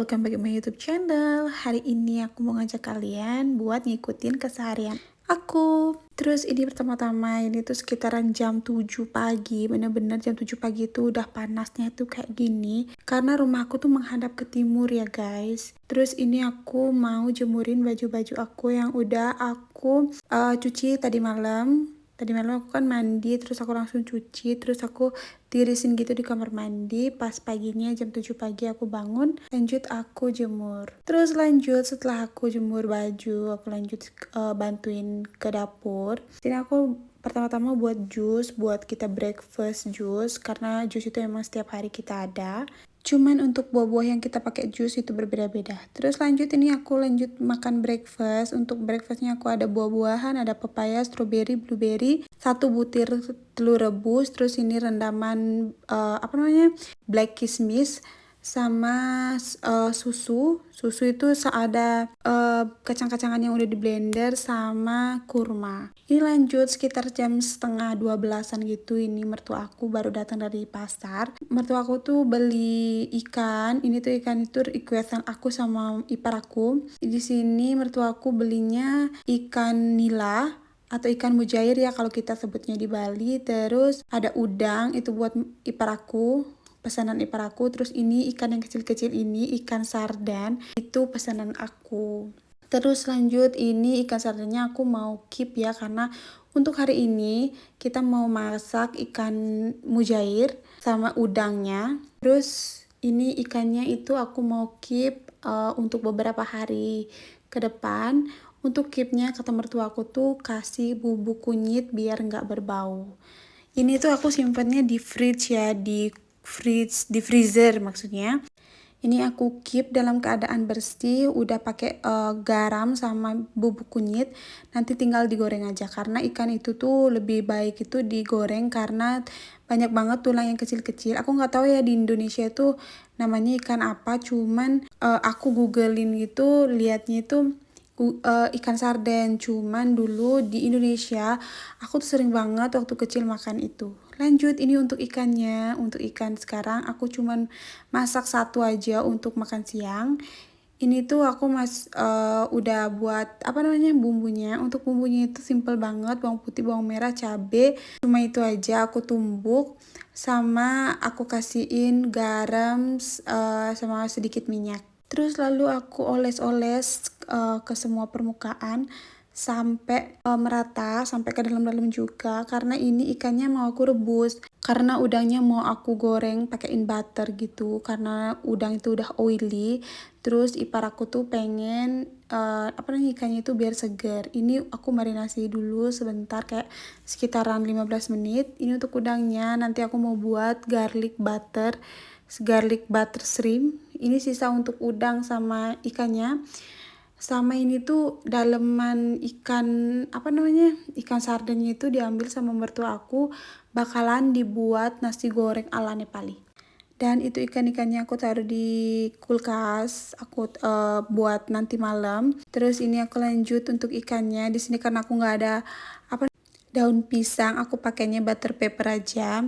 welcome back to my YouTube channel. Hari ini aku mau ngajak kalian buat ngikutin keseharian aku. Terus ini pertama-tama ini tuh sekitaran jam 7 pagi. Bener-bener jam 7 pagi tuh udah panasnya tuh kayak gini. Karena rumah aku tuh menghadap ke timur ya guys. Terus ini aku mau jemurin baju-baju aku yang udah aku cuci tadi malam. Tadi malam aku kan mandi, terus aku langsung cuci, terus aku tirisin gitu di kamar mandi. Pas paginya jam 7 pagi aku bangun, lanjut aku jemur. Terus lanjut setelah aku jemur baju, aku lanjut bantuin ke dapur. Jadi aku pertama-tama buat jus, buat kita breakfast jus, karena jus itu emang setiap hari kita ada. Cuman untuk buah-buah yang kita pakai jus itu berbeda-beda. Terus lanjut ini aku lanjut makan breakfast. Untuk breakfastnya aku ada buah-buahan, ada pepaya, strawberry, blueberry, 1 butir telur rebus, terus ini rendaman black kismis, sama susu itu ada kacang-kacangan yang udah di blender sama kurma. Ini lanjut sekitar jam setengah 12-an gitu, ini mertua aku baru datang dari pasar. Mertua aku tuh beli ikan, ini tuh ikan itu requestan aku sama ipar aku. Di sini mertua aku belinya ikan nila atau ikan mujair ya kalau kita sebutnya di Bali. Terus ada udang, itu buat ipar aku, pesanan ipar aku. Terus ini ikan yang kecil-kecil ini ikan sarden, itu pesanan aku. Terus lanjut ini ikan sardennya aku mau keep ya, karena untuk hari ini kita mau masak ikan mujair sama udangnya. Terus ini ikannya itu aku mau keep untuk beberapa hari ke depan. Untuk keepnya kata mertua aku tuh kasih bubuk kunyit biar nggak berbau. Ini tuh aku simpannya di fridge ya, di freezer maksudnya. Ini aku keep dalam keadaan bersih, udah pakai garam sama bubuk kunyit. Nanti tinggal digoreng aja, karena ikan itu tuh lebih baik itu digoreng karena banyak banget tulang yang kecil-kecil. Aku nggak tahu ya di Indonesia itu namanya ikan apa, cuman aku googlein gitu, liatnya itu ikan sarden. Cuman dulu di Indonesia aku tuh sering banget waktu kecil makan itu. Lanjut ini untuk ikannya. Untuk ikan sekarang aku cuman masak 1 aja untuk makan siang. Ini tuh aku udah buat bumbunya. Untuk bumbunya itu simple banget, bawang putih, bawang merah, cabe. Cuma itu aja aku tumbuk, sama aku kasihin garam sama sedikit minyak. Terus lalu aku oles-oles ke semua permukaan sampai merata, sampai ke dalam-dalam juga, karena ini ikannya mau aku rebus. Karena udangnya mau aku goreng pakein butter gitu, karena udang itu udah oily. Terus ipar aku tuh pengen ikannya itu biar segar. Ini aku marinasi dulu sebentar, kayak sekitaran 15 menit. Ini untuk udangnya, nanti aku mau buat garlic butter shrimp. Ini sisa untuk udang sama ikannya. Sama ini tuh daleman ikan ikan sardennya itu diambil sama mertua aku, bakalan dibuat nasi goreng ala Nepali. Dan itu ikan-ikannya aku taruh di kulkas, aku buat nanti malam. Terus ini aku lanjut untuk ikannya. Di sini karena aku nggak ada daun pisang, aku pakainya butter paper aja.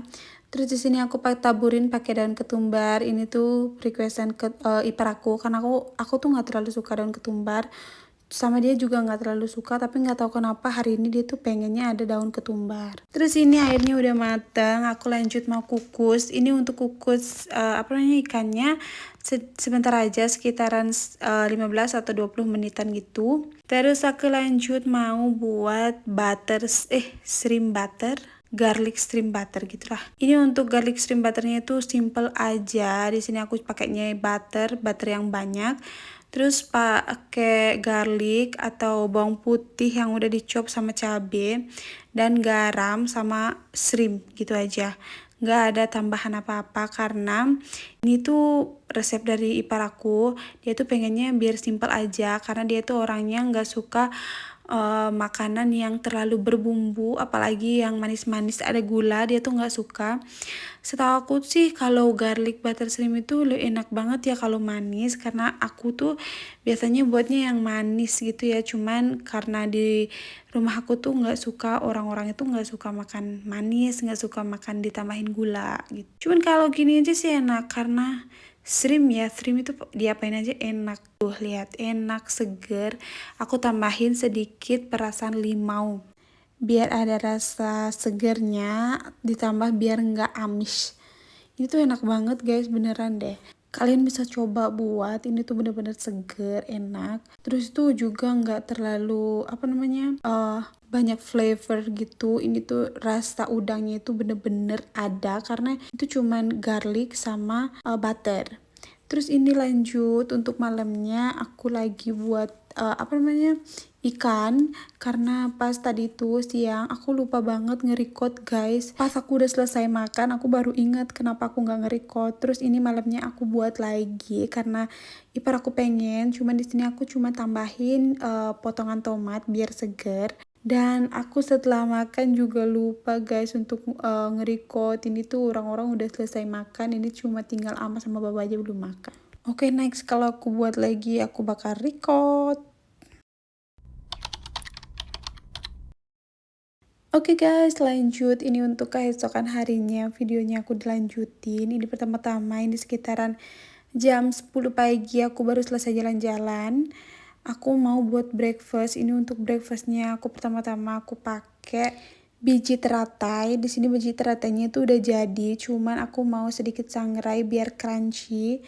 Terus di sini aku taburin pakai daun ketumbar. Ini tuh requestan ipar aku, karena aku tuh nggak terlalu suka daun ketumbar. Sama dia juga nggak terlalu suka, tapi nggak tahu kenapa hari ini dia tuh pengennya ada daun ketumbar. Terus ini airnya udah matang, aku lanjut mau kukus. Ini untuk kukus ikannya sebentar aja, sekitaran 15 atau 20 menitan gitu. Terus aku lanjut mau buat shrimp butter, garlic shrimp butter gitu lah. Ini untuk garlic shrimp butternya itu simple aja. Di sini aku pakainya butter yang banyak. Terus pakai garlic atau bawang putih yang udah dicop sama cabe, dan garam sama shrimp gitu aja. Nggak ada tambahan apa-apa, karena ini tuh resep dari ipar aku. Dia tuh pengennya biar simple aja, karena dia tuh orangnya nggak suka makanan yang terlalu berbumbu, apalagi yang manis-manis ada gula, dia tuh nggak suka. Setahu aku sih kalau garlic butter shrimp itu lebih enak banget ya kalau manis, karena aku tuh biasanya buatnya yang manis gitu ya. Cuman karena di rumah aku tuh nggak suka, orang-orang itu nggak suka makan manis, nggak suka makan ditambahin gula gitu. Cuman kalau gini aja sih enak, karena shrimp ya, shrimp itu diapain aja enak. Tuh lihat, enak, seger. Aku tambahin sedikit perasan limau. Biar ada rasa segernya, ditambah biar nggak amis. Ini tuh enak banget guys, beneran deh. Kalian bisa coba buat, ini tuh bener-bener seger, enak. Terus tuh juga nggak terlalu, apa namanya, banyak flavor gitu. Ini tuh rasa udangnya itu bener-bener ada, karena itu cuman garlic sama butter. Terus ini lanjut untuk malamnya aku lagi buat apa namanya, ikan, karena pas tadi tuh siang aku lupa banget nge-record guys. Pas aku udah selesai makan aku baru ingat kenapa aku nggak nge-record. Terus ini malamnya aku buat lagi karena ipar aku pengen, cuman di sini aku cuma tambahin potongan tomat biar seger. Dan aku setelah makan juga lupa guys untuk nge-record. Ini tuh orang-orang udah selesai makan, ini cuma tinggal ama sama baba aja belum makan. Oke, next kalau aku buat lagi aku bakal record. Oke guys, lanjut. Ini untuk keesokan harinya videonya aku dilanjutin. Ini pertama-tama ini sekitaran jam 10 pagi aku baru selesai jalan-jalan. Aku mau buat breakfast. Ini untuk breakfastnya aku pertama-tama aku pakai biji teratai. Di sini biji teratainya itu udah jadi, cuman aku mau sedikit sangrai biar crunchy.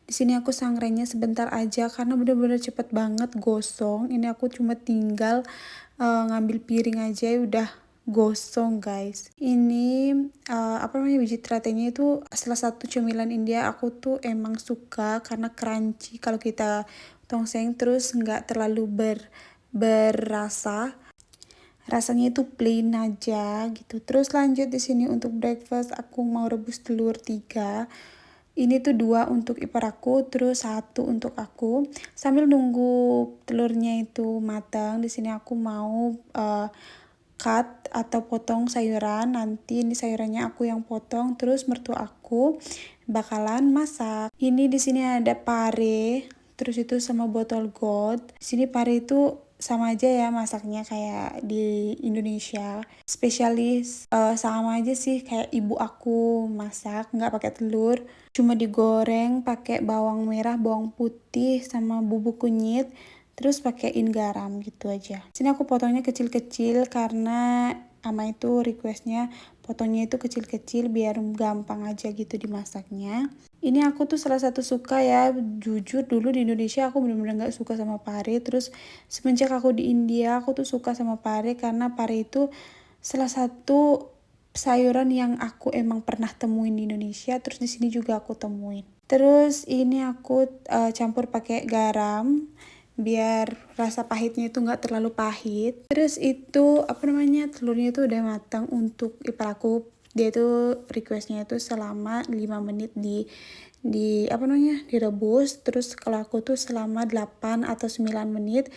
Di sini aku sangrainya sebentar aja karena bener-bener cepet banget gosong. Ini aku cuma tinggal ngambil piring aja udah gosong guys. Ini apa namanya, biji teratainya itu salah satu cemilan India aku tuh emang suka karena crunchy kalau kita tongseng, terus nggak terlalu berasa. Rasanya itu plain aja gitu. Terus lanjut di sini untuk breakfast aku mau rebus telur 3. Ini tuh 2 untuk ipar aku, terus 1 untuk aku. Sambil nunggu telurnya itu matang, di sini aku mau cut atau potong sayuran. Nanti ini sayurannya aku yang potong, terus mertua aku bakalan masak. Ini di sini ada pare, terus itu sama botol gold. Di sini pare itu sama aja ya masaknya kayak di Indonesia. Spesialis sama aja sih kayak ibu aku masak, nggak pakai telur, cuma digoreng pakai bawang merah, bawang putih sama bubuk kunyit. Terus pakein garam gitu aja. Sini aku potongnya kecil-kecil karena ama itu requestnya potongnya itu kecil-kecil biar gampang aja gitu dimasaknya. Ini aku tuh salah satu suka ya, jujur dulu di Indonesia aku bener-bener gak suka sama pare. Terus semenjak aku di India aku tuh suka sama pare karena pare itu salah satu sayuran yang aku emang pernah temuin di Indonesia. Terus di sini juga aku temuin. Terus ini aku campur pakai garam biar rasa pahitnya itu nggak terlalu pahit. Terus itu apa namanya, telurnya itu udah matang untuk ipar aku. Dia itu requestnya itu selama 5 menit di apa namanya, direbus. Terus kalau aku tuh selama 8 atau 9 menit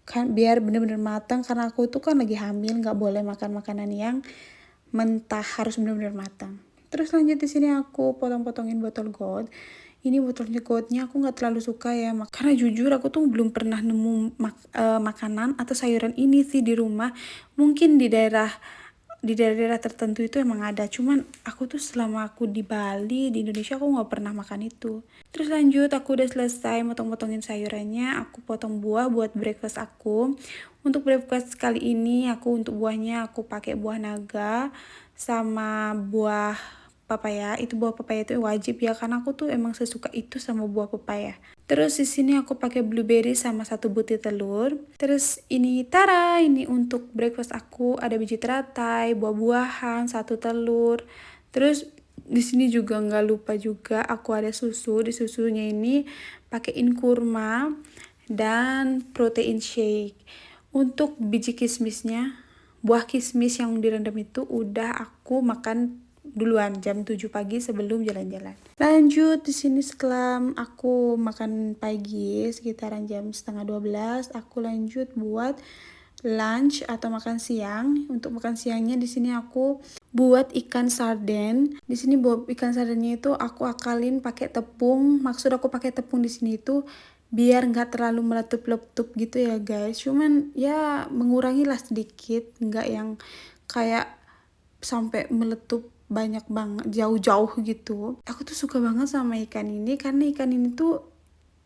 kan biar bener-bener matang, karena aku tuh kan lagi hamil, nggak boleh makan makanan yang mentah, harus bener-bener matang. Terus lanjut di sini aku potong-potongin botol gold. Ini botolnya goldnya aku nggak terlalu suka ya, karena jujur aku tuh belum pernah nemu makanan atau sayuran ini sih di rumah. Mungkin di daerah tertentu itu emang ada, cuman aku tuh selama aku di Bali, di Indonesia, aku nggak pernah makan itu. Terus lanjut aku udah selesai motong-motongin sayurannya, aku potong buah buat breakfast aku. Untuk breakfast kali ini aku untuk buahnya aku pakai buah naga sama buah papaya. Itu buah papaya itu wajib ya karena aku tuh emang sesuka itu sama buah papaya. Terus di sini aku pakai blueberry sama 1 butir telur. Terus ini tara, ini untuk breakfast aku ada biji teratai, buah-buahan, 1 telur. Terus di sini juga nggak lupa juga aku ada susu. Di susunya ini pakein kurma dan protein shake. Untuk biji kismisnya, buah kismis yang direndam itu udah aku makan duluan jam 7 pagi sebelum jalan-jalan. Lanjut di sini setelah aku makan pagi sekitaran jam setengah 12, aku lanjut buat lunch atau makan siang. Untuk makan siangnya di sini aku buat ikan sarden. Di sini buat ikan sardennya itu aku akalin pakai tepung. Maksud aku pakai tepung di sini itu biar nggak terlalu meletup-letup gitu ya guys. Cuman ya mengurangi lah sedikit, nggak yang kayak sampai meletup banyak banget, jauh-jauh gitu. Aku tuh suka banget sama ikan ini karena ikan ini tuh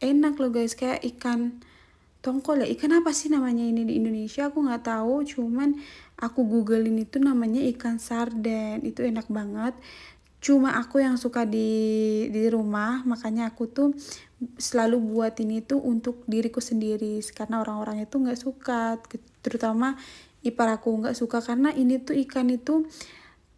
enak loh guys, kayak ikan tongkol ya. Ikan apa sih namanya ini di Indonesia? Aku nggak tahu, cuman aku googlein itu namanya ikan sarden. Itu enak banget. Cuma aku yang suka di rumah, makanya aku tuh selalu buat ini tuh untuk diriku sendiri karena orang-orang itu nggak suka, terutama ipar aku nggak suka karena ini tuh ikan itu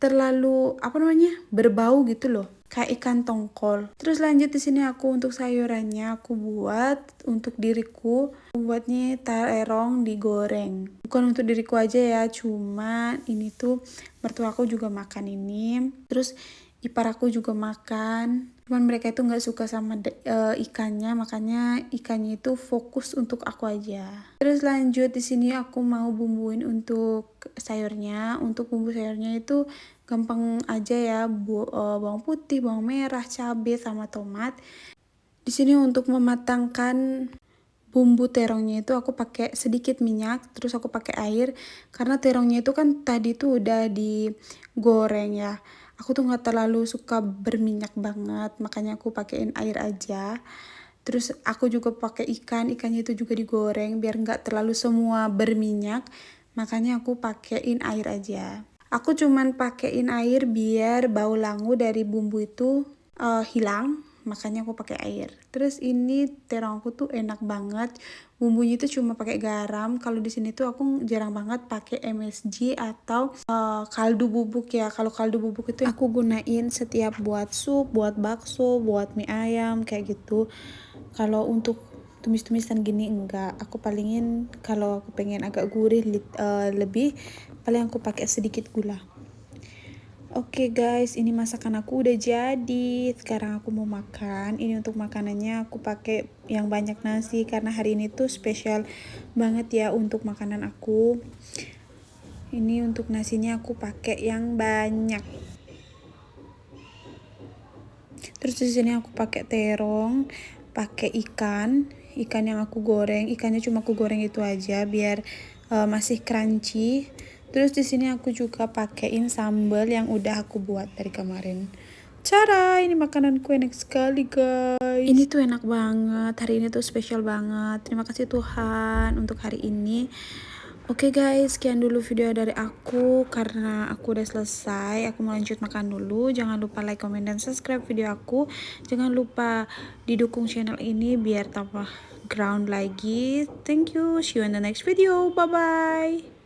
terlalu apa namanya berbau gitu loh, kayak ikan tongkol. Terus lanjut di sini aku untuk sayurannya aku buat untuk diriku, buatnya terong digoreng. Bukan untuk diriku aja ya, cuma ini tuh mertuaku juga makan ini. Terus ipar aku juga makan. Cuman mereka itu nggak suka sama ikannya, makanya ikannya itu fokus untuk aku aja. Terus lanjut di sini aku mau bumbuin untuk sayurnya. Untuk bumbu sayurnya itu gampang aja ya, bawang putih, bawang merah, cabai sama tomat. Di sini untuk mematangkan bumbu terongnya itu aku pakai sedikit minyak, terus aku pakai air karena terongnya itu kan tadi tuh udah digoreng ya. Aku tuh nggak terlalu suka berminyak banget, makanya aku pakein air aja. Terus aku juga pakai ikannya itu juga digoreng biar nggak terlalu semua berminyak, makanya aku pakein air aja. Aku cuman pakein air biar bau langu dari bumbu itu hilang, makanya aku pakai air. Terus ini terong aku tuh enak banget. Bumbunya itu cuma pakai garam. Kalau di sini tuh aku jarang banget pakai MSG atau kaldu bubuk ya. Kalau kaldu bubuk itu aku gunain setiap buat sup, buat bakso, buat mie ayam kayak gitu. Kalau untuk tumis-tumisan gini enggak. Aku palingin kalau aku pengen agak gurih lebih, paling aku pakai sedikit gula. Oke guys, ini masakan aku udah jadi. Sekarang aku mau makan. Ini untuk makanannya aku pakai yang banyak nasi karena hari ini tuh spesial banget ya untuk makanan aku. Ini untuk nasinya aku pakai yang banyak. Terus di sini aku pakai terong, pakai ikan yang aku goreng. Ikannya cuma aku goreng itu aja biar masih crunchy. Terus di sini aku juga pakein sambal yang udah aku buat dari kemarin. Cara ini makananku enak sekali guys. Ini tuh enak banget. Hari ini tuh spesial banget. Terima kasih Tuhan untuk hari ini. Oke guys, sekian dulu video dari aku karena aku udah selesai. Aku mau lanjut makan dulu. Jangan lupa like, comment, dan subscribe video aku. Jangan lupa didukung channel ini biar tambah ground lagi. Thank you. See you in the next video. Bye bye.